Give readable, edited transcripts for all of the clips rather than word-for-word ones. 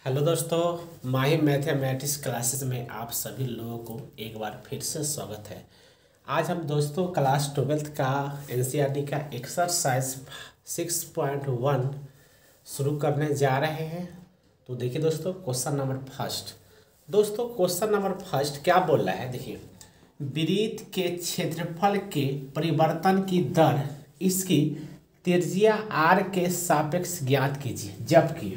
Hello दोस्तों, माही mathematics classes में आप सभी लोगों को एक बार फिर से स्वागत है। आज हम दोस्तों क्लास 12th का एनसीईआरटी का एक्सरसाइज 6.1 शुरू करने जा रहे हैं। तो देखिए दोस्तों, क्वेश्चन नंबर फर्स्ट। दोस्तों क्वेश्चन नंबर फर्स्ट क्या बोल रहा है, देखिए। वृत्त के क्षेत्रफल के परिवर्तन की दर इसकी त्रिज्या r के सापेक्ष ज्ञात कीजिए, जबकि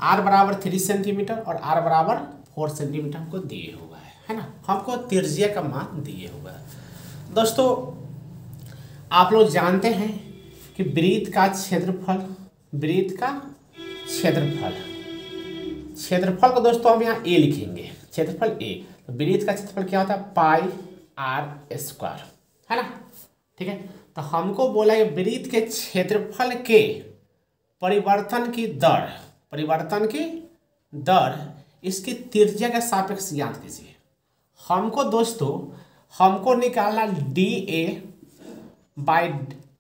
r बराबर 3 सेंटीमीटर और r बराबर 4 सेंटीमीटर हमको दिए हुआ है ना। हमको त्रिज्या का मान दिए हुआ है। दोस्तों आप लोग जानते हैं कि वृत्त का क्षेत्रफल क्षेत्रफल को दोस्तों हम यहाँ a लिखेंगे, क्षेत्रफल a। तो वृत्त का क्षेत्रफल क्या होता है, पाई r स्क्वायर, है ना। ठीक है, तो हमको बोला है वृत्त के क्षेत्रफल के परिवर्तन की दर इसकी त्रिज्या के सापेक्ष ज्ञात कीजिए। हमको निकालना डी ए बाई,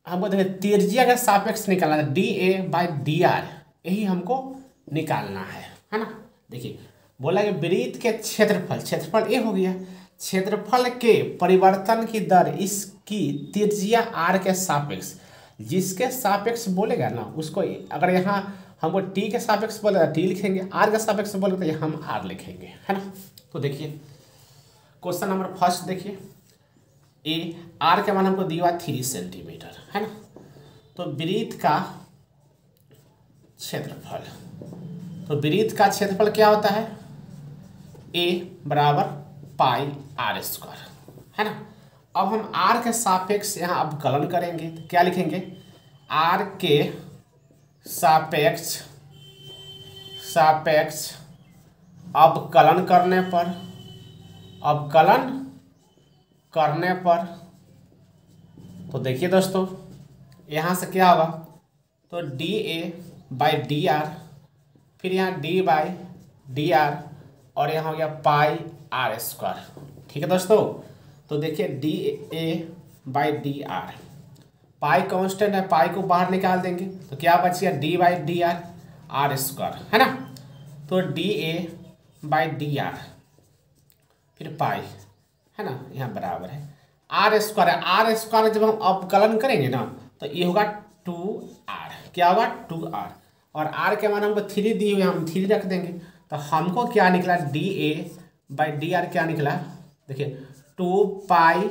हमको देखिए त्रिज्या के सापेक्ष निकालना D A by D are, यही हमको निकालना है ना। देखिए बोला कि वृत्त के क्षेत्रफल ए हो गया, क्षेत्रफल के परिवर्तन की दर इसकी त्रिज्या आर के सापेक्ष, जिसके सापेक्ष बोलेगा ना उसको, अगर यहाँ हमको टी के सापेक्ष बोलेगा टी लिखेंगे, आर के सापेक्ष बोलेगा तो हम आर लिखेंगे, है ना। तो देखिए क्वेश्चन नंबर फर्स्ट देखिए, ए आर के मान हमको दिया 3 सेंटीमीटर, है ना। तो वृत्त का क्षेत्रफल क्या होता है, ए बराबर पाई आर स्क्वायर, है ना। अब हम आर के सापेक्ष यहाँ अवकलन करेंगे तो क्या लिखेंगे, आर के सापेक्ष अवकलन करने पर तो देखिए दोस्तों यहाँ से क्या होगा, तो D A by D R, फिर यहाँ डी बाई डी आर, और यहाँ हो गया पाई आर स्क्वायर। ठीक है दोस्तों, तो देखिए D A by D R, pi constant है, पाई को बाहर निकाल देंगे तो क्या बचेगा, D by D R, R square, है ना। तो D A by D R फिर पाई, है ना, यहाँ बराबर है आर स्क्वायर है। आर स्क्वायर जब हम अवकलन करेंगे ना तो ये होगा 2r, क्या होगा 2r, और r के मान हमको 3 दी हुई, हम 3 रख देंगे तो हमको क्या निकला, D A by D are क्या निकला, देखिए 2 पाई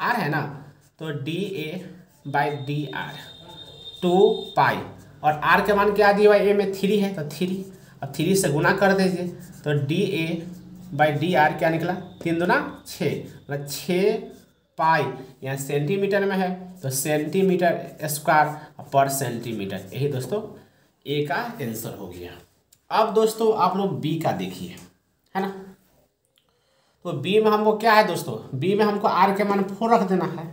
r है ना, तो D A by D R 2 पाई, और r के मान क्या दिया हुआ, ए में 3 है तो 3, और 3 से गुना कर दीजिए तो D A by D are क्या निकला, 3 दूना 6, मतलब 6 पाई, यहाँ सेंटीमीटर में है तो सेंटीमीटर स्क्वायर पर सेंटीमीटर, यही दोस्तों ए का आंसर हो गया। अब दोस्तों आप लोग बी का देखिए, है ना। तो बी में हमको क्या है दोस्तों, बी में हमको आर के मान 4 रख देना है,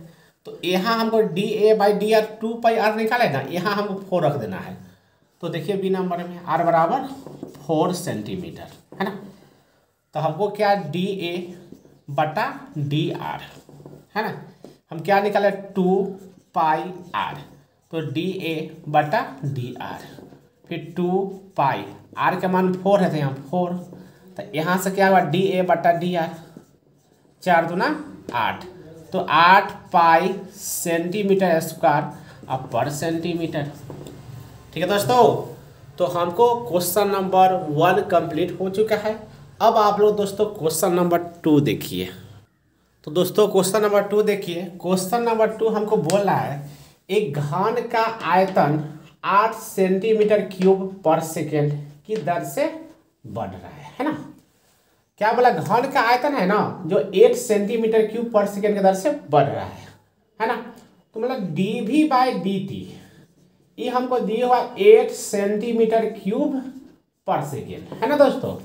तो यहाँ हमको D A by D R 2 pi R निकालेगा, यहाँ हमको 4 रख देना है। तो देखिए बी नंबर में आर बराबर 4 सेंटीमीटर, है ना। तो हमको क्या, डी ए बटा डी आर, है ना, हम क्या निकाले 2 पाई आर, तो डी ए बटा डी आर, फिर 2 पाई, आर के मान 4 है तो यहाँ 4, तो यहाँ से क्या हुआ, डी ए बटा डी आर, 4 दूना 8, तो 8 पाई सेंटीमीटर स्क्वायर पर सेंटीमीटर। ठीक है दोस्तों, तो हमको क्वेश्चन नंबर 1 कंप्लीट हो चुका है। अब आप लोग दोस्तों क्वेश्चन नंबर 2 देखिए। तो दोस्तों क्वेश्चन नंबर 2 देखिए, क्वेश्चन नंबर 2 हमको बोल रहा है एक घन का आयतन 8 सेंटीमीटर क्यूब पर सेकेंड की दर से बढ़ रहा है ना। क्या बोला, घन का आयतन है ना जो 8 सेंटीमीटर क्यूब पर सेकेंड की दर से बढ़ रहा है ना। तो मतलब D V by D T, ये हमको दिया हुआ 8 सेंटीमीटर क्यूब पर सेकेंड, है ना दोस्तों।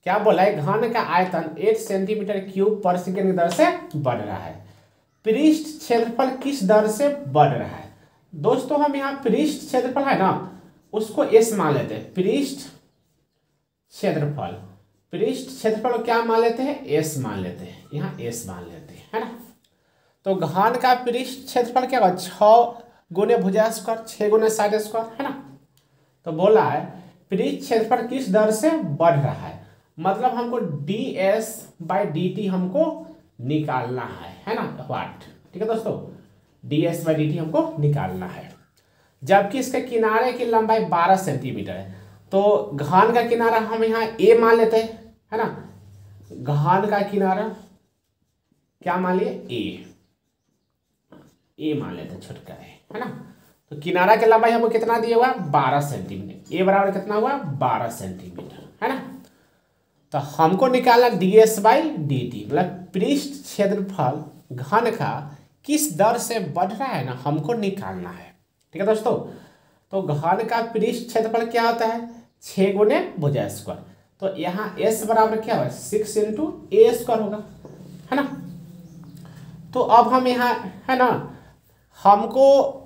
क्या बोला है, घन का आयतन 8 सेंटीमीटर क्यूब पर सेकेंड की दर से बढ़ रहा है, पृष्ठ क्षेत्रफल किस दर से बढ़ रहा है। दोस्तों हम यहाँ पृष्ठ क्षेत्रफल है ना उसको एस मान लेते हैं, पृष्ठ क्षेत्रफल को क्या मान लेते हैं, एस मान लेते हैं, यहाँ एस मान लेते हैं, है ना। तो घन का पृष्ठ क्षेत्रफल क्या होगा, 6 गुने भुजा स्क्वायर, 6 गुने साइड स्क्वायर, है ना। तो बोला है पृष्ठ क्षेत्रफल किस दर से बढ़ रहा है, मतलब हमको ds/dt हमको निकालना है ना वाट। ठीक है दोस्तों, ds/dt हमको निकालना है। जबकि इसके किनारे की लंबाई 12 सेंटीमीटर है, तो घन का किनारा हम यहाँ a मान लेते हैं, है ना। घन का किनारा क्या मान लिए, a मान लेते हैं, छोटका है ना। तो किनारा की लंबाई हमको कितना दिया हुआ, 12 सेंटीमीटर। a बराबर कितना हुआ, 12 सेंटीमीटर, है ना। तो हमको निकालना ds/dt, मतलब पृष्ठ क्षेत्रफल घन का किस दर से बढ़ रहा है ना, हमको निकालना है। ठीक है दोस्तों, तो घन का पृष्ठ क्षेत्रफल क्या होता है, 6 गुने भुजा स्क्वायर। तो यहाँ s बराबर क्या होगा, 6 इंटू a स्क्वायर होगा, है ना। तो अब हम यहाँ, है ना, हमको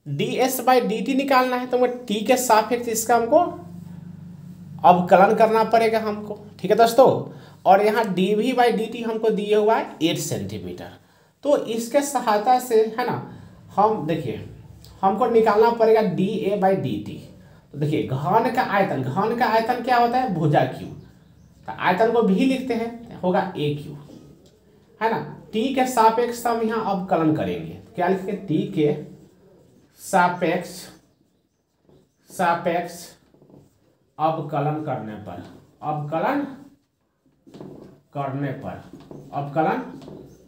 ds/dt निकालना है, तो t के सापेक्ष इसका हमको अवकलन करना पड़ेगा हमको। ठीक है दोस्तों, और यहाँ dv/dt हमको दिए हुआ है 8 सेंटीमीटर। तो इसके सहायता से, है ना, हम देखिए हमको निकालना पड़ेगा dA/dt। तो देखिए घन का आयतन क्या होता है, भुजा क्यू। तो आयतन को भी लिखते हैं, होगा AQ, है ना। t के सापेक्ष हम यहाँ अवकलन करेंगे, तो क्या लिखेंगे, t के सापेक्ष अवकलन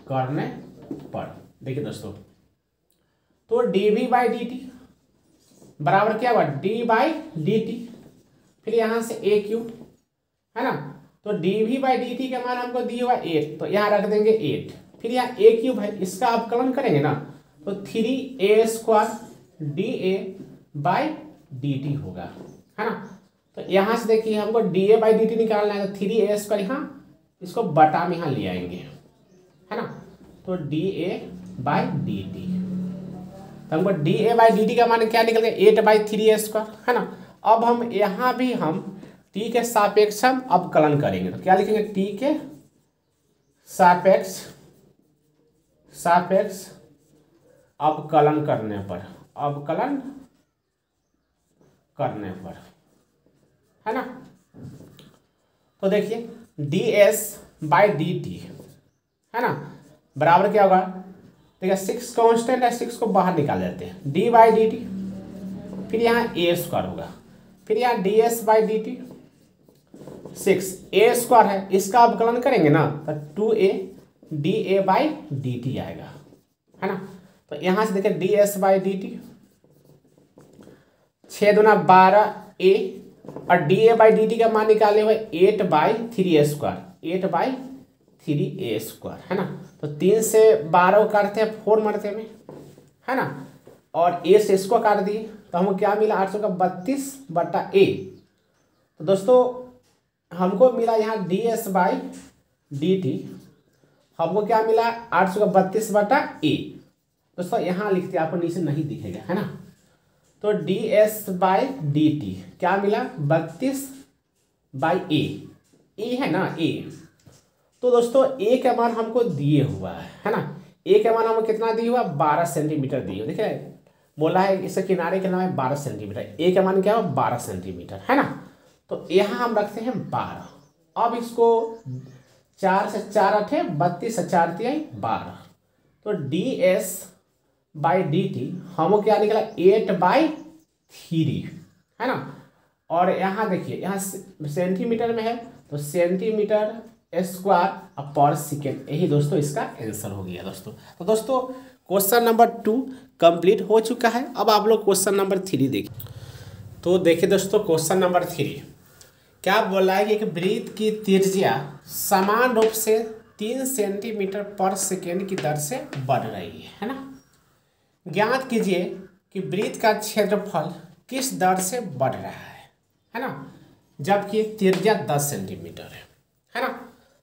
करने पर देखिए दोस्तों, तो dv/dt बराबर क्या हुआ, d/dt, फिर यहाँ से AQ, है ना। तो dv/dt के मान हमको दिए हुआ 8, तो यहाँ रख देंगे 8, फिर यहाँ AQ है, इसका अवकलन करेंगे ना, तो 3a² dA/dt होगा, है ना। तो यहाँ से देखिए हमको dA/dt निकालना है, तो 3a² यहाँ इसको बटा में यहाँ ले आएंगे, है ना। तो dA/dt, तो हमको dA/dt का मान क्या निकल गया, 8/3a², है ना। अब हम यहाँ भी हम t के सापेक्ष हम अवकलन करेंगे, तो क्या लिखेंगे, t के सापेक्ष अवकलन करने पर, है ना। तो देखिए ds/dt, है ना, बराबर क्या होगा, देखिए 6 कांस्टेंट है, 6 को बाहर निकाल देते हैं, d/dt, फिर यहाँ a² होगा, फिर यहाँ ds/dt 6a² है, इसका अवकलन करेंगे ना, तो 2a dA/dt आएगा, है ना। तो यहाँ से देखिए ds/dt 6 दूना 12a, और dA/dt का मान निकाले हुए 8/3a², है ना। तो 3 से 12 को काटते हैं 4 मरते में, है ना, और a से इसको काट दिए, तो हमको क्या मिला, 832/a। तो दोस्तों हमको मिला यहाँ ds/dt, हमको क्या मिला, 832/a। दोस्तों यहाँ लिखते हैं, आपको नीचे नहीं दिखेगा, है ना। तो ds/dt क्या मिला, 32/a, है ना, a। तो दोस्तों a का मान हमको दिए हुआ है ना, a का मान हमको कितना दिए हुआ, 12 सेंटीमीटर दिए हुआ, देखिए बोला है इसके किनारे के नाम 12 सेंटीमीटर, a का मान क्या हुआ, 12 सेंटीमीटर, है ना। तो यहाँ हम रखते हैं 12। अब इसको 4 से 4 8 32 से 4 3 12, तो ds/dt हमको क्या निकला, 8/3, है ना। और यहाँ देखिए, यहाँ सेंटीमीटर में है, तो सेंटीमीटर स्क्वायर पर सेकेंड, यही दोस्तों इसका आंसर हो गया दोस्तों। तो दोस्तों क्वेश्चन नंबर 2 कंप्लीट हो चुका है। अब आप लोग क्वेश्चन नंबर 3 देखिए। तो देखिए दोस्तों क्वेश्चन नंबर 3 क्या बोला है कि एक वृत्त की त्रिज्या समान रूप से 3 सेंटीमीटर पर सेकेंड की दर से बढ़ रही है ना। ज्ञात कीजिए कि वृत्त का क्षेत्रफल किस दर से बढ़ रहा है ना, जबकि त्रिज्या 10 सेंटीमीटर है ना।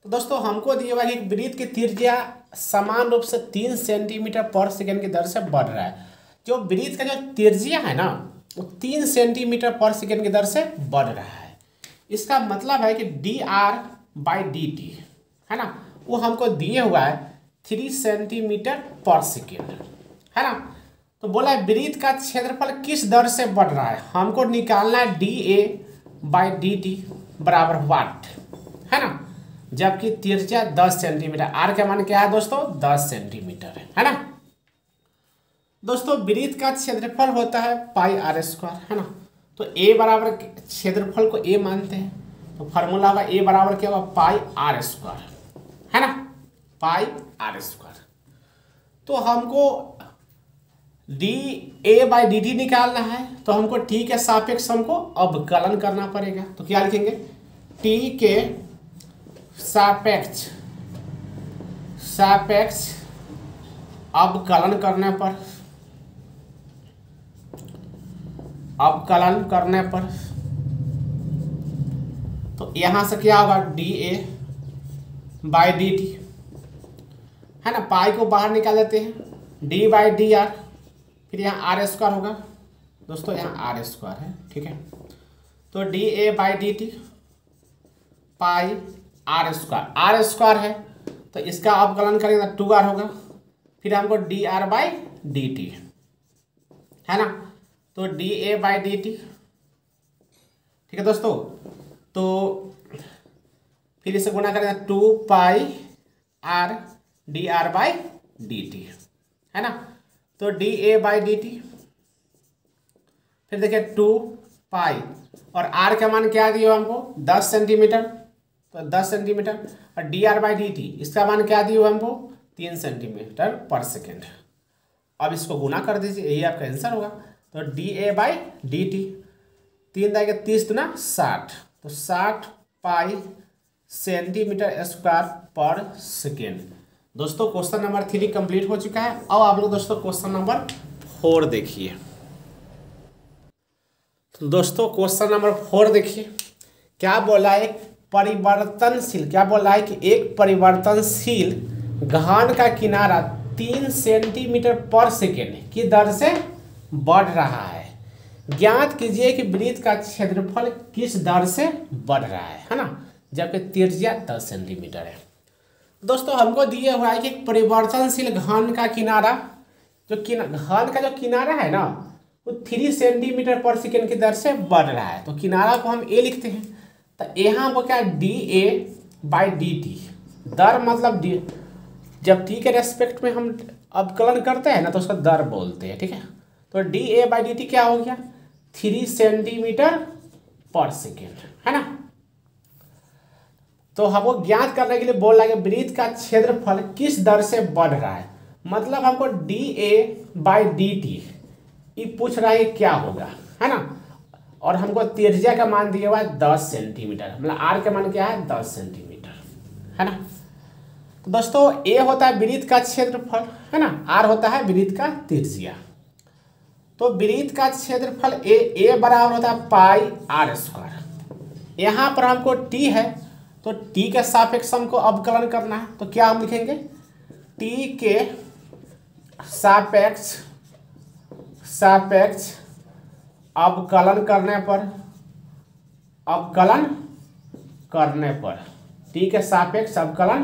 तो दोस्तों हमको दिया हुआ है कि वृत्त की त्रिज्या समान रूप से 3 सेंटीमीटर पर सेकेंड की दर से बढ़ रहा है। जो वृत्त का जो त्रिज्या है ना, वो 3 सेंटीमीटर पर सेकेंड की दर से बढ़ रहा है। इसका मतलब है कि dr/dt, है ना, वो हमको दिए हुआ है 3 सेंटीमीटर पर सेकेंड, है ना। तो बोला है वृत्त का क्षेत्रफल किस दर से बढ़ रहा है, हमको निकालना है dA/dt बराबर वाट, है ना, जबकि त्रिज्या 10 सेंटीमीटर, आर का मान क्या है दोस्तों 10 सेंटीमीटर है ना। दोस्तों वृत्त का क्षेत्रफल होता है पाई आर स्क्वायर, है ना, तो ए बराबर क्षेत्रफल को ए मानते हैं, तो फार्मूला होगा ए बराबर क्या होगा पाई आर स्क्वायर, है ना, पाई आर स्क्वायर। तो हमको dA/dt निकालना है, तो हमको t के सापेक्ष हमको अवकलन करना पड़ेगा। तो क्या लिखेंगे, t के सापेक्ष अवकलन करने पर तो यहां से क्या होगा dA/dt, है ना, पाई को बाहर निकाल देते हैं, d/dr, फिर यहाँ आर स्क्वायर होगा दोस्तों, यहाँ आर स्क्वायर है, ठीक है, तो dA/dt पाई आर स्क्वायर है, तो इसका अवकलन करेंगे तो 2r होगा, फिर हमको dr/dt, है ना, तो dA/dt, ठीक है दोस्तों, तो फिर इसे गुणा करेंगे 2πr dr/dt, है ना, तो dA/dt, फिर देखिए 2π और r का मान क्या दिया हमको 10 सेंटीमीटर, तो 10 सेंटीमीटर, और dr/dt इसका मान क्या दिया हमको 3 सेंटीमीटर पर सेकेंड। अब इसको गुना कर दीजिए, यही आपका आंसर होगा। तो dA/dt 3 दागे 30 दुना 60, तो 60 पाई सेंटीमीटर स्क्वायर पर सेकेंड। दोस्तों क्वेश्चन नंबर 3 कंप्लीट हो चुका है। अब आप लोग दोस्तों क्वेश्चन नंबर 4 देखिए। तो दोस्तों क्वेश्चन नंबर 4 देखिए, क्या बोला है, परिवर्तनशील, क्या बोला है कि एक परिवर्तनशील घन का किनारा 3 सेंटीमीटर पर सेकेंड की दर से बढ़ रहा है, ज्ञात कीजिए कि वृत्त का क्षेत्रफल किस दर से बढ़ रहा है ना, जबकि त्रिज्या 10 सेंटीमीटर है। दोस्तों हमको दिया हुआ है कि परिवर्तनशील घन का किनारा, घन का जो किनारा है ना वो 3 सेंटीमीटर पर सेकेंड की दर से बढ़ रहा है, तो किनारा को हम ए लिखते हैं, तो यहाँ पर क्या dA/dt, दर मतलब जब t के रेस्पेक्ट में हम अवकलन करते हैं ना तो उसका दर बोलते हैं, ठीक है, तो dA/dt क्या हो गया 3 सेंटीमीटर पर सेकेंड, है ना। तो हमको ज्ञात करने के लिए बोल रहा है कि वृत्त का क्षेत्रफल किस दर से बढ़ रहा है, मतलब हमको dA/dt ये पूछ रहा है क्या होगा, है ना, और हमको त्रिज्या का मान दिया हुआ है 10 सेंटीमीटर, मतलब r का मान क्या है 10 सेंटीमीटर, है ना। तो दोस्तों a होता है वृत्त का क्षेत्रफल, है ना, r होता है वृत्त का त्रिज्या। तो वृत्त का क्षेत्रफल a बराबर होता है पाई आर स्क्वायर। यहाँ पर हमको t है, तो t के सापेक्ष हमको अवकलन करना है, तो क्या हम लिखेंगे t के सापेक्ष अवकलन करने पर t के सापेक्ष अवकलन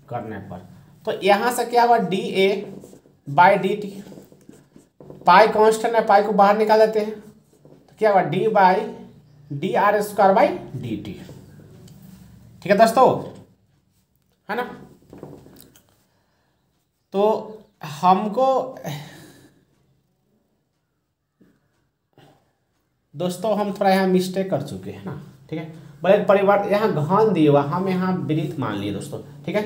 करने पर, तो यहाँ से क्या हुआ dA/dt, पाई कांस्टेंट है, पाई को बाहर निकाल देते हैं, तो क्या हुआ d/dr²/dt, ठीक है दोस्तों, है ना। तो हमको दोस्तों हम थोड़ा यहाँ मिस्टेक कर चुके हैं ना, ठीक है, बोले परिवर्तन यहाँ घन दिए हुआ, हम यहाँ वृत्त मान लिए दोस्तों, ठीक है,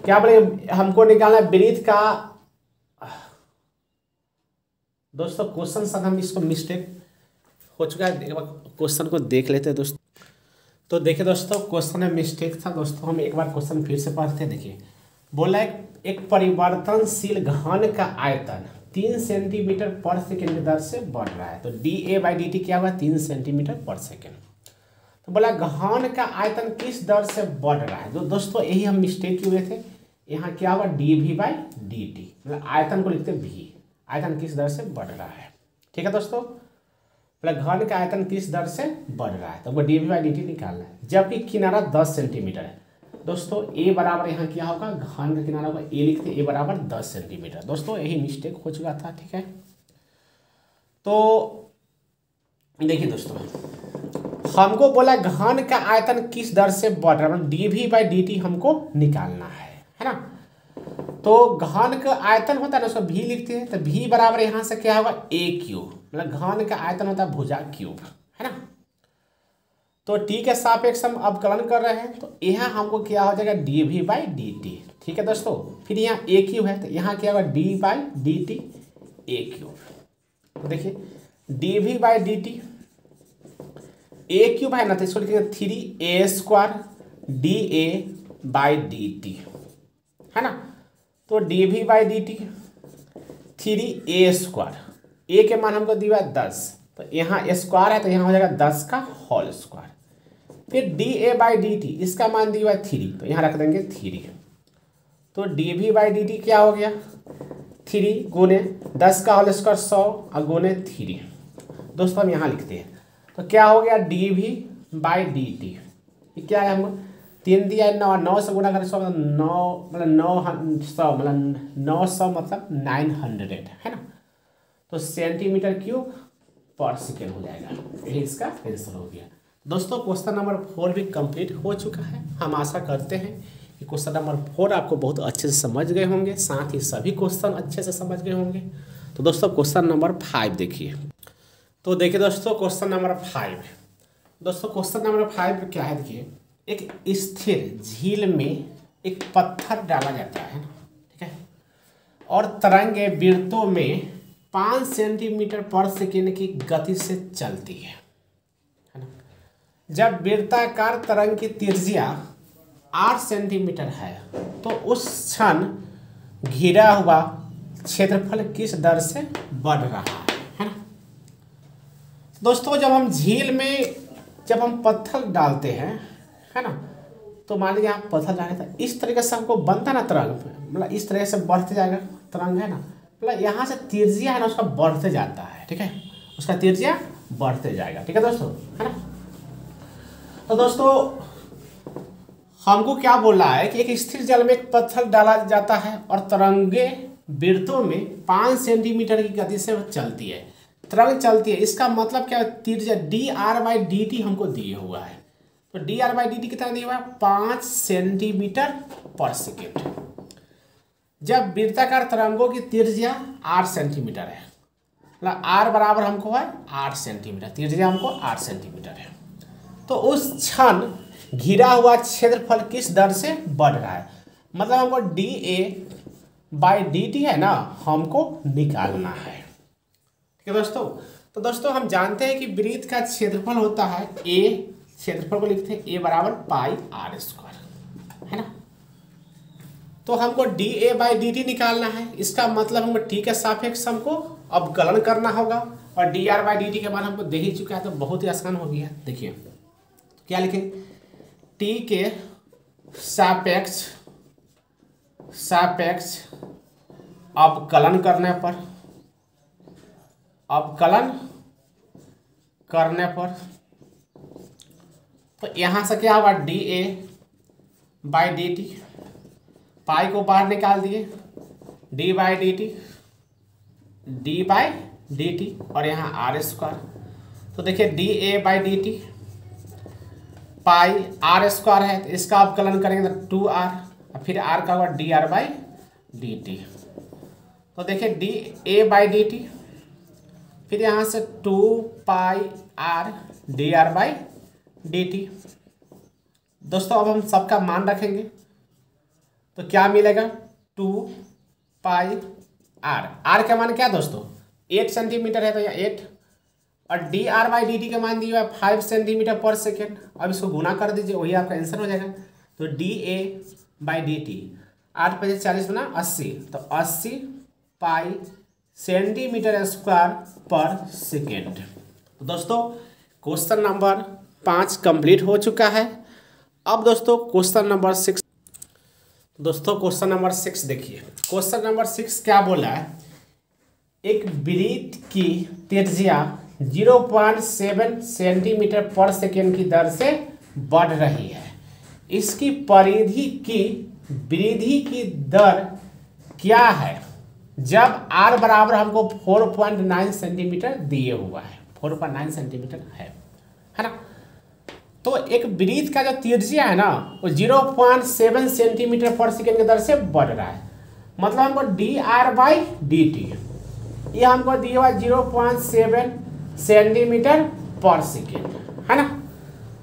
क्या बोले हमको निकालना है वृत्त का, दोस्तों क्वेश्चन साथ हम इसको मिस्टेक हो चुका है, एक बार क्वेश्चन को देख लेते हैं दोस्तों। तो देखिए दोस्तों क्वेश्चन में मिस्टेक था दोस्तों, हम एक बार क्वेश्चन फिर से पढ़ते हैं। देखिए बोला है एक परिवर्तनशील घन का आयतन 3 सेंटीमीटर पर सेकेंड की दर से बढ़ रहा है, तो dA/dt क्या हुआ 3 सेंटीमीटर पर सेकेंड। तो बोला घन का आयतन किस दर से बढ़ रहा है, तो दोस्तों यही हम मिस्टेक हुए थे, यहाँ क्या हुआ dV/dt, मतलब आयतन को लिखते v, आयतन किस दर से बढ़ रहा है, ठीक है दोस्तों, मतलब घन का आयतन किस दर से बढ़ रहा है, तो वो dV/dt निकालना है, जबकि किनारा 10 सेंटीमीटर है। दोस्तों a बराबर यहाँ क्या होगा, घन का किनारा होगा a लिखते, a बराबर 10 सेंटीमीटर। दोस्तों यही मिस्टेक हो चुका था, ठीक है, तो देखिए दोस्तों, हमको बोला घन का आयतन किस दर से बढ़ रहा है, मतलब dv/dt हमको निकालना है ना। तो घन का आयतन होता है ना, उसको v लिखते हैं, तो v बराबर यहाँ से क्या होगा a क्यूब, मतलब घन का आयतन होता है भुजा क्यूब, है ना। तो t के सापेक्ष हम अवकलन कर रहे हैं, तो यहाँ हमको क्या हो जाएगा dv/dt, ठीक है दोस्तों। फिर यहाँ a क्यूब है, तो यहाँ क्या होगा d/dt a क्यूब। तो देखिए dv/dt a क्यूब है ना, तो इसको लिखेंगे 3a² dA/dt, है ना। तो dv/dt 3a², a के मान हमको दिया 10, तो यहाँ स्क्वायर है तो यहाँ हो जाएगा 10 का होल स्क्वायर। फिर dA/dt इसका मान दिया 3, तो यहाँ रख देंगे 3। तो dv/dt क्या हो गया 3 गुने 10 का होल स्क्वायर 100 और गुने 3। दोस्तों हम यहाँ लिखते हैं, तो क्या हो गया dv/dt, ये क्या है, हमको 3 दिया है 9, 9 से गुना करें 100 मतलब 9 मतलब 900 मतलब 900 मतलब 900, है ना। तो सेंटीमीटर क्यूब पर सेकेंड हो जाएगा, यही इसका आंसर हो गया। दोस्तों क्वेश्चन नंबर 4 भी कंप्लीट हो चुका है। हम आशा करते हैं कि क्वेश्चन नंबर 4 आपको बहुत अच्छे से समझ गए होंगे, साथ ही सभी क्वेश्चन अच्छे से समझ गए होंगे। तो दोस्तों क्वेश्चन नंबर 5 देखिए। तो देखिए दोस्तों क्वेश्चन नंबर 5, दोस्तों क्वेश्चन नंबर 5 क्या है, देखिए एक स्थिर झील में एक पत्थर डाला जाता है, ठीक है, और तरंगे वृत्तों में 5 सेंटीमीटर पर सेकेंड की गति से चलती है ना। जब वृत्ताकार तरंग की त्रिज्या 8 सेंटीमीटर है तो उस क्षण घिरा हुआ क्षेत्रफल किस दर से बढ़ रहा है ना। दोस्तों जब हम झील में जब हम पत्थर डालते हैं, है ना, तो मान लीजिए आप पत्थर डाले था, इस तरीके से हमको बनता ना तरंग, मतलब इस तरह से बढ़ते जाएगा तरंग, है ना, मतलब यहाँ से त्रिज्या है ना उसका बढ़ते जाता है, ठीक है, उसका त्रिज्या बढ़ते जाएगा, ठीक है दोस्तों, है ना। तो दोस्तों हमको क्या बोल रहा है कि एक स्थिर जल में एक पत्थर डाला जाता है और तरंगे वृत्तों में 5 सेंटीमीटर की गति से चलती है, तरंग चलती है, इसका मतलब क्या है, त्रिज्या dr/dt हमको दिए हुआ है। तो dr/dt कितना दिया हुआ है 5 सेंटीमीटर पर सेकेंड। जब वृत्ताकार तरंगों की त्रिज्या 8 सेंटीमीटर है, मतलब r बराबर हमको है 8 सेंटीमीटर, त्रिज्या हमको 8 सेंटीमीटर है, तो उस क्षण घिरा हुआ क्षेत्रफल किस दर से बढ़ रहा है, मतलब हमको dA/dt है ना हमको निकालना है, ठीक है दोस्तों। तो दोस्तों हम जानते हैं कि वृत्त का क्षेत्रफल होता है a, क्षेत्रफल को लिखते हैं a बराबर πr², है ना। तो हमको dA/dt निकालना है, इसका मतलब हमको t के सापेक्ष हमको अवकलन करना होगा, और dr/dt के मान हमको दे ही चुका है, तो बहुत ही आसान हो गया। देखिए तो क्या लिखें, t के सापेक्ष अवकलन करने पर तो यहाँ से क्या होगा dA/dt, पाई को बाहर निकाल दिए, d/dt और यहाँ r²। तो देखिए dA/dt पाई r² है, तो इसका अवकलन करेंगे तो 2r, फिर r का होगा dr/dt। तो देखिए dA/dt फिर यहाँ से 2πr dr/dt। दोस्तों अब हम सबका मान रखेंगे तो क्या मिलेगा 2πr, r का मान क्या दोस्तों 8 सेंटीमीटर है, तो यहाँ 8, और dr/dt का मान दिया है 5 सेंटीमीटर पर सेकेंड। अब इसको गुना कर दीजिए, वही आपका आंसर हो जाएगा। तो dA/dt 8 × 40 × 80, तो 80 पाई सेंटीमीटर स्क्वायर पर सेकेंड। तो दोस्तों क्वेश्चन नंबर 5 कंप्लीट हो चुका है। अब दोस्तों क्वेश्चन नंबर 6, दोस्तों क्वेश्चन नंबर 6 देखिए। क्वेश्चन नंबर 6 क्या बोला है, एक वृत्त की त्रिज्या 0.7 सेंटीमीटर पर सेकेंड की दर से बढ़ रही है, इसकी परिधि की वृद्धि की दर क्या है, जब r बराबर हमको 4.9 सेंटीमीटर दिए हुआ है, 4.9 सेंटीमीटर है ना। तो एक वृत्त का जो त्रिज्या है ना वो 0.7 सेंटीमीटर पर सेकेंड की दर से बढ़ रहा है। मतलब हमको dr/dt ये हमको दिया हुआ 0.7 सेंटीमीटर पर सेकेंड है ना।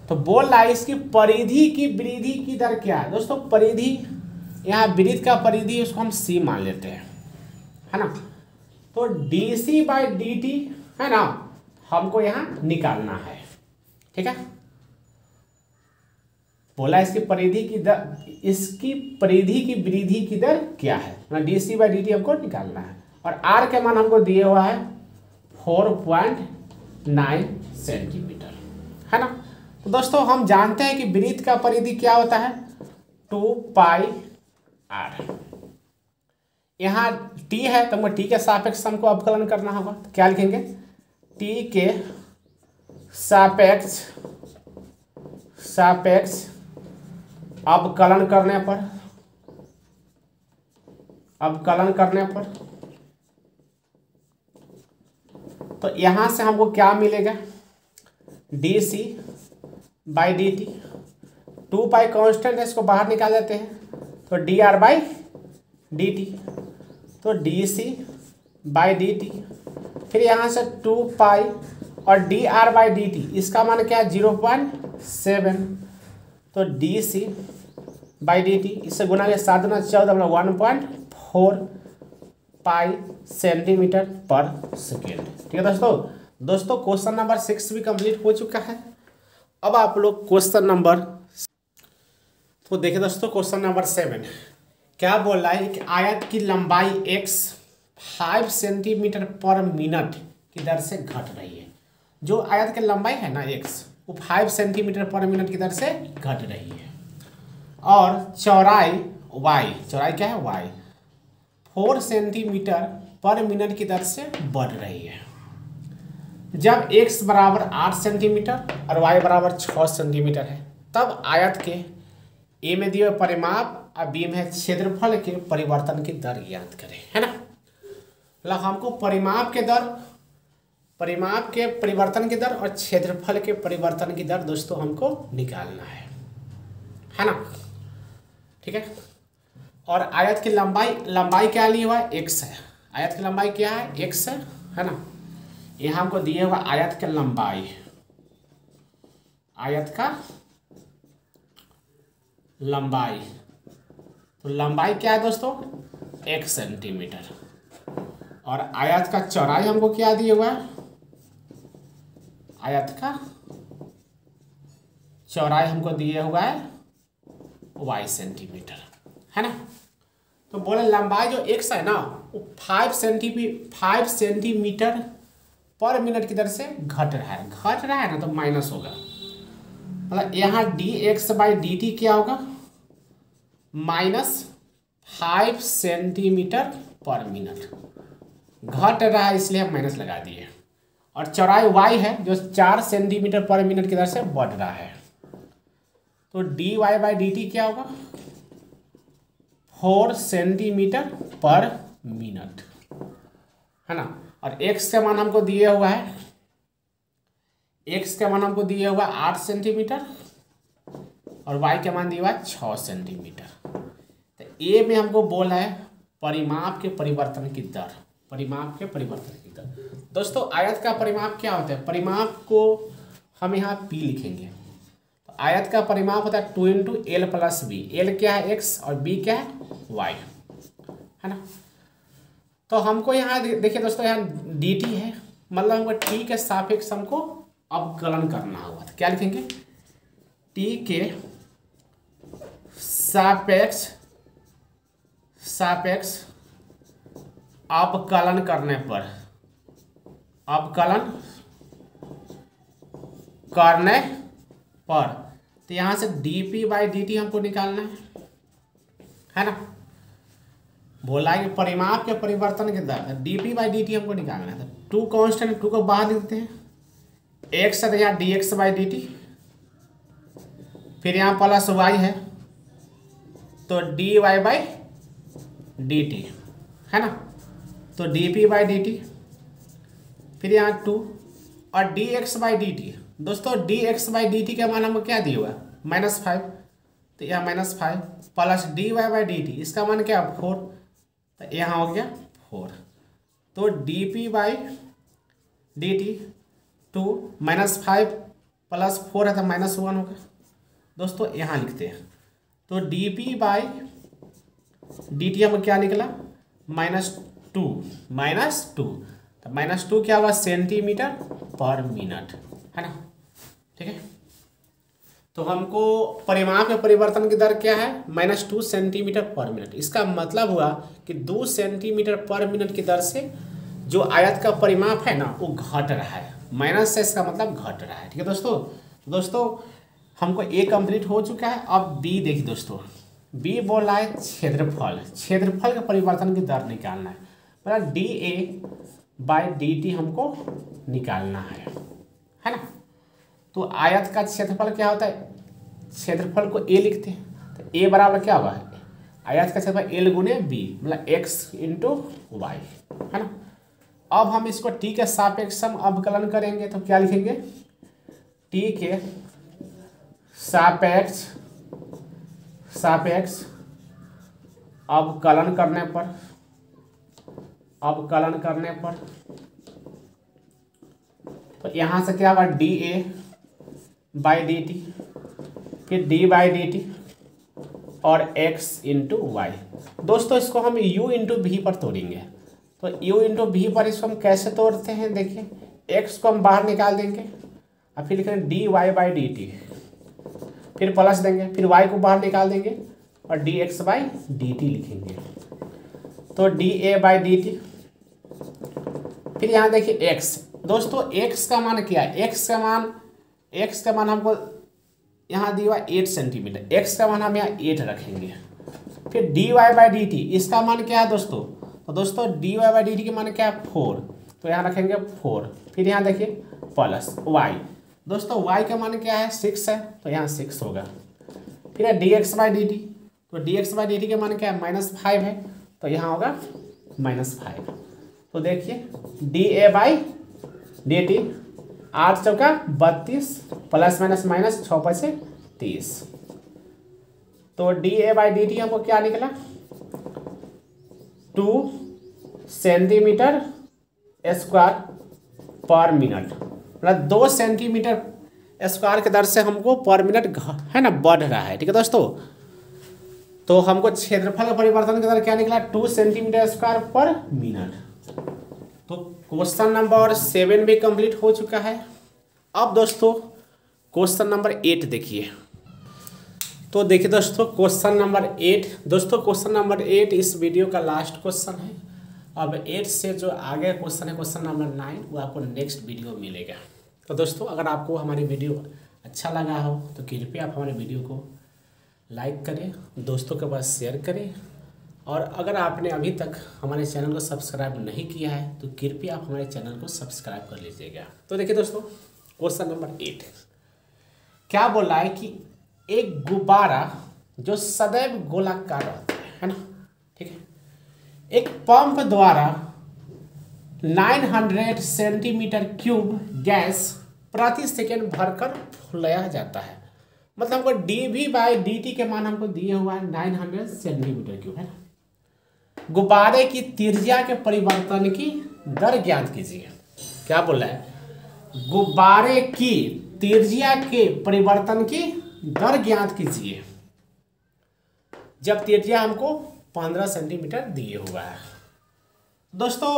तो बोल रहा है इसकी परिधि की वृद्धि की दर क्या है दोस्तों। परिधि, यहाँ वृत्त का परिधि उसको हम c मान लेते हैं है ना। तो dc/dt है ना हमको यहाँ निकालना है, ठीक है। बोला इसकी परिधि की दर, इसकी परिधि की वृद्धि की दर क्या है, dc/dt हमको निकालना है। और r के मान हमको दिए हुआ है 4.9 सेंटीमीटर है ना। तो दोस्तों हम जानते हैं कि वृत्त का परिधि क्या होता है 2πr। यहाँ t है तो हमको t के सापेक्ष हमको अवकलन करना होगा। तो क्या लिखेंगे, t के सापेक्ष अवकलन करने पर तो यहां से हमको क्या मिलेगा dc/dt। 2π कांस्टेंट है, इसको बाहर निकाल देते हैं तो dr/dt। तो dc/dt फिर यहां से 2π और dr/dt इसका मान क्या है 0.7। तो dc/dt इससे गुना के 7 गुना 14 मतलब 1.4 पाई सेंटीमीटर पर सेकेंड। ठीक है दोस्तों क्वेश्चन नंबर 6 भी कंप्लीट हो चुका है। अब आप लोग क्वेश्चन नंबर, तो देखिए दोस्तों क्वेश्चन नंबर 7 क्या बोल रहा है कि आयत की लंबाई x 5 सेंटीमीटर पर मिनट की दर से घट रही है। जो आयत की लंबाई है ना x वो 5 सेंटीमीटर पर मिनट की दर से घट रही है और चौड़ाई y, चौड़ाई क्या है y 4 सेंटीमीटर पर मिनट की दर से बढ़ रही है। जब x बराबर 8 सेंटीमीटर और y बराबर 6 सेंटीमीटर है तब आयत के ए में दिए परिमाप और बी में क्षेत्रफल के परिवर्तन की दर ज्ञात करें, है ना। मतलब हमको परिमाप के परिवर्तन की दर और क्षेत्रफल के परिवर्तन की दर दोस्तों हमको निकालना है ना, ठीक है। और आयत की लंबाई क्या ली हुआ है x है। आयत की लंबाई क्या है x है ना। यहाँ हमको दिए हुआ आयत की लंबाई, तो लंबाई क्या है दोस्तों 1 सेंटीमीटर और आयत का चौड़ाई हमको क्या दिए हुआ है, आयत का चौड़ाई हमको दिए हुआ है y सेंटीमीटर, है ना। तो बोले लंबाई जो x है ना वो 5 सेंटीमीटर पर मिनट की दर से घट रहा है ना तो माइनस होगा। मतलब यहाँ dx/dt क्या होगा -5 सेंटीमीटर पर मिनट, घट रहा है इसलिए हम माइनस लगा दिए। और चौड़ाई y है जो 4 सेंटीमीटर पर मिनट की दर से बढ़ रहा है। तो dy/dt क्या होगा 4 सेंटीमीटर पर मिनट, है ना। और x का मान हमको दिए हुआ है, x का मान हमको दिए हुआ 8 सेंटीमीटर और y का मान दिया हुआ है 6 सेंटीमीटर। तो ए में हमको बोला है परिमाप के परिवर्तन की दर, दोस्तों आयत का परिमाप क्या होता है, परिमाप को हम यहाँ p लिखेंगे। तो आयत का परिमाप होता है 2 × l + b। l क्या है x और b क्या है y, है ना। तो हमको यहाँ देखिए दोस्तों यहाँ dt है, मतलब हमको t के सापेक्ष हमको अवकलन करना होगा। तो क्या लिखेंगे t के सापेक्ष अवकलन करने पर तो यहाँ से dp/dt हमको निकालना है ना। बोला है कि परिमाप के परिवर्तन के दर dp/dt हमको निकालना है। तो 2 कांस्टेंट 2 को बाहर लिखते हैं, x है यहाँ dx/dt, फिर यहाँ प्लस y है तो dy/dt, है ना। तो डी बाई डी टी, फिर यहाँ 2 और D x by D t. दोस्तों d x by D T का मान हमको क्या दिया हुआ है -5, तो यहाँ -5 plus D Y by D T, इसका मान क्या 4, तो यहाँ हो गया 4। तो D P by D T 2 -5 plus 4 है तो -1 होगा। दोस्तों यहाँ लिखते हैं, तो D P by D T हमें क्या निकला -2, तो -2 क्या हुआ सेंटीमीटर पर मिनट, है ना, ठीक है। तो हमको परिमाप में परिवर्तन की दर क्या है -2 सेंटीमीटर पर मिनट। इसका मतलब हुआ कि 2 सेंटीमीटर पर मिनट की दर से जो आयत का परिमाप है ना वो घट रहा है, माइनस से इसका मतलब घट रहा है, ठीक है दोस्तों। हमको ए कंप्लीट हो चुका है। अब बी देखिए दोस्तों, बी बोल रहा है क्षेत्रफल के परिवर्तन की दर निकालना है, मतलब D A by D T हमको निकालना है ना। तो आयत का क्षेत्रफल क्या होता है, क्षेत्रफल को ए लिखते हैं, तो ए बराबर क्या हुआ है आयत का क्षेत्रफल एल गुने बी, मतलब एक्स इंटू वाई, है ना। अब हम इसको टी के सापेक्ष हम अवकलन करेंगे, तो क्या लिखेंगे टी के सापेक्ष अवकलन करने पर तो यहाँ से क्या होगा D A by D T, फिर डी बाई डी टी और x इंटू वाई। दोस्तों इसको हम u इंटू वी पर तोड़ेंगे, तो u इंटू वी पर इसको हम कैसे तोड़ते हैं देखिए, x को हम बाहर निकाल देंगे और फिर लिखेंगे D Y by D T, फिर प्लस देंगे, फिर y को बाहर निकाल देंगे और D x by D T लिखेंगे, तो D A by D T. फिर यहाँ देखिए x, दोस्तों x का मान क्या है, x का मान हमको यहाँ दिया 8 सेंटीमीटर, x का मान हम यहाँ 8 रखेंगे। फिर D Y by D T, इसका मान क्या है दोस्तों, तो दोस्तों D Y by D T का मान क्या है 4, तो यहाँ रखेंगे 4। फिर यहाँ देखिए प्लस y, दोस्तों y का मान क्या है 6 है, तो यहाँ 6 होगा। फिर है d x by D t, तो d x by D T का मान क्या है -5 है, तो यहाँ होगा -5। तो देखिए D A by D T 8 चौका 32 प्लस माइनस 6 पैसे 30, तो D A by D T हमको क्या निकला 2 सेंटीमीटर स्क्वायर पर मिनट, मतलब 2 सेंटीमीटर स्क्वायर के दर से हमको पर मिनट है ना बढ़ रहा है, ठीक है दोस्तों। तो हमको क्षेत्रफल का परिवर्तन की दर क्या निकला 2 सेंटीमीटर स्क्वायर पर मिनट। तो क्वेश्चन नंबर 7 भी कंप्लीट हो चुका है। अब दोस्तों क्वेश्चन नंबर 8 देखिए। तो देखिए दोस्तों क्वेश्चन नंबर 8, दोस्तों क्वेश्चन नंबर 8 इस वीडियो का लास्ट क्वेश्चन है। अब 8 से जो आगे क्वेश्चन है क्वेश्चन नंबर 9, वो आपको नेक्स्ट वीडियो मिलेगा। तो दोस्तों अगर आपको हमारी वीडियो अच्छा लगा हो तो कृपया आप हमारे वीडियो को लाइक करें, दोस्तों के पास शेयर करें, और अगर आपने अभी तक हमारे चैनल को सब्सक्राइब नहीं किया है तो कृपया आप हमारे चैनल को सब्सक्राइब कर लीजिएगा। तो देखिए दोस्तों क्वेश्चन नंबर 8 क्या बोल रहा है कि एक गुब्बारा जो सदैव गोलाकार रहता है ना, ठीक है, एक पंप द्वारा 900 सेंटीमीटर क्यूब गैस प्रति सेकेंड भरकर फुलाया जाता है। मतलब हमको D V by D T के मान हमको दिए हुआ है 900 सेंटीमीटर क्यूब, है ना। गुब्बारे की त्रिज्या के परिवर्तन की दर ज्ञात कीजिए। क्या बोल रहा है, गुब्बारे की त्रिज्या के परिवर्तन की दर ज्ञात कीजिए जब त्रिज्या हमको 15 सेंटीमीटर दिए हुआ है। दोस्तों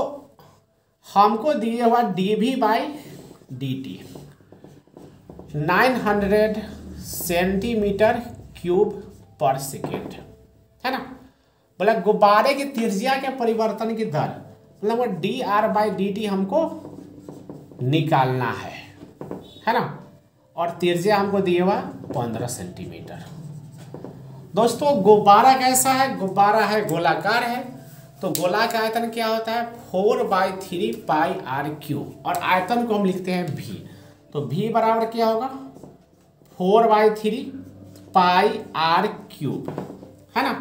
हमको दिए हुआ D V by D T 900 centimetre cube पर सेकेंड, है ना। बोला गुब्बारे की त्रिज्या के परिवर्तन की दर, मतलब वो D R by D T हमको निकालना है ना, और त्रिज्या हमको दिए हुआ 15 सेंटीमीटर। दोस्तों गुब्बारा कैसा है, गुब्बारा है गोलाकार है, तो गोला का आयतन क्या होता है 4/3 पाई आर क्यूब, और आयतन को हम लिखते हैं v, तो v बराबर क्या होगा 4/3 पाई आर क्यूब, है ना।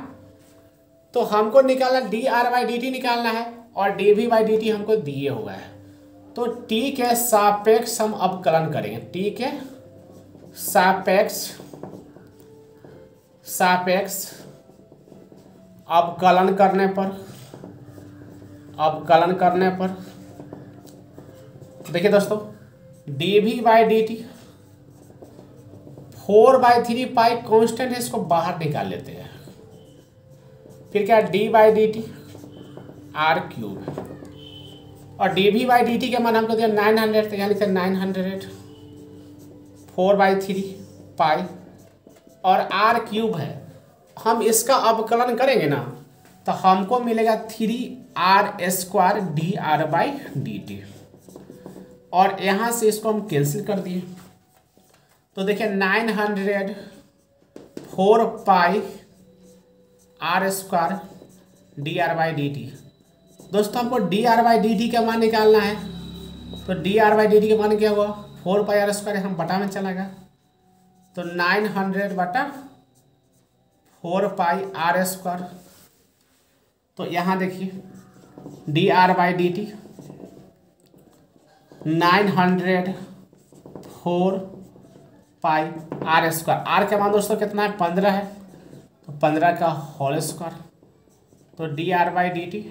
तो हमको निकालना D R by D T निकालना है, और dv बाई dt हमको दिए हुआ है। तो t के सापेक्ष हम अवकलन करेंगे। t के सापेक्ष अवकलन करने पर देखिए दोस्तों, dv by dt 4/3 pi constant है, इसको बाहर निकाल लेते हैं। फिर क्या, d by dt r cube, और dv बाई dt के मान हमको दिया 900, तो यहाँ लिखते हैं 900 4/3 पाई, और r क्यूब है। हम इसका अवकलन करेंगे ना तो हमको मिलेगा 3r² dr बाई dt, और यहाँ से इसको हम कैंसिल कर दिए। तो देखिए 900 4 पाई r² dr बाई dt। दोस्तों हमको dr बाई dt का मान निकालना है, तो dr बाई dt का मान क्या हुआ, 4 पाई r², हम बटा में चला गया, तो 900 बटा 4 पाई r²। तो यहाँ देखिए dr by dt 900 4 pi r², r का मान दोस्तों कितना है, 15 है, तो 15 का होल स्क्वायर। तो dr बाई dt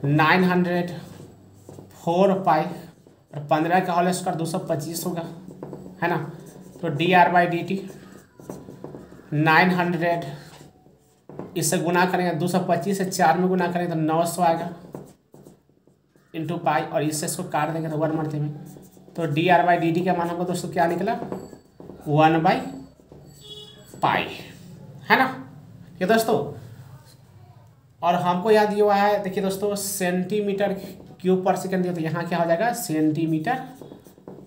900 4 पाई और 15 का होल स्क्वायर 225 होगा, है ना। तो dr बाई dt 900, इससे गुना करेंगे 225 से 4 में गुना करेंगे तो 900 आएगा, इंटू पाई, और इससे इसको काट देंगे तो 1 मरते में। तो dr बाई dt का मान हमको दोस्तों क्या निकला, 1/पाई, है ना। ये दोस्तों, और हमको याद दिया हुआ है, देखिए दोस्तों, सेंटीमीटर क्यूब पर सेकेंड दिया, तो यहाँ क्या हो जाएगा, सेंटीमीटर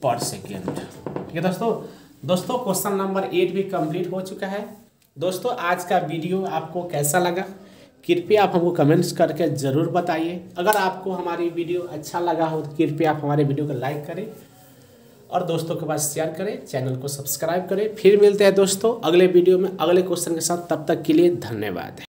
पर सेकेंड। ठीक है दोस्तों, क्वेश्चन नंबर 8 भी कंप्लीट हो चुका है। दोस्तों आज का वीडियो आपको कैसा लगा, कृपया आप हमको कमेंट्स करके ज़रूर बताइए। अगर आपको हमारी वीडियो अच्छा लगा हो तो कृपया आप हमारे वीडियो को लाइक करें और दोस्तों के पास शेयर करें, चैनल को सब्सक्राइब करें। फिर मिलते हैं दोस्तों अगले वीडियो में अगले क्वेश्चन के साथ, तब तक के लिए धन्यवाद।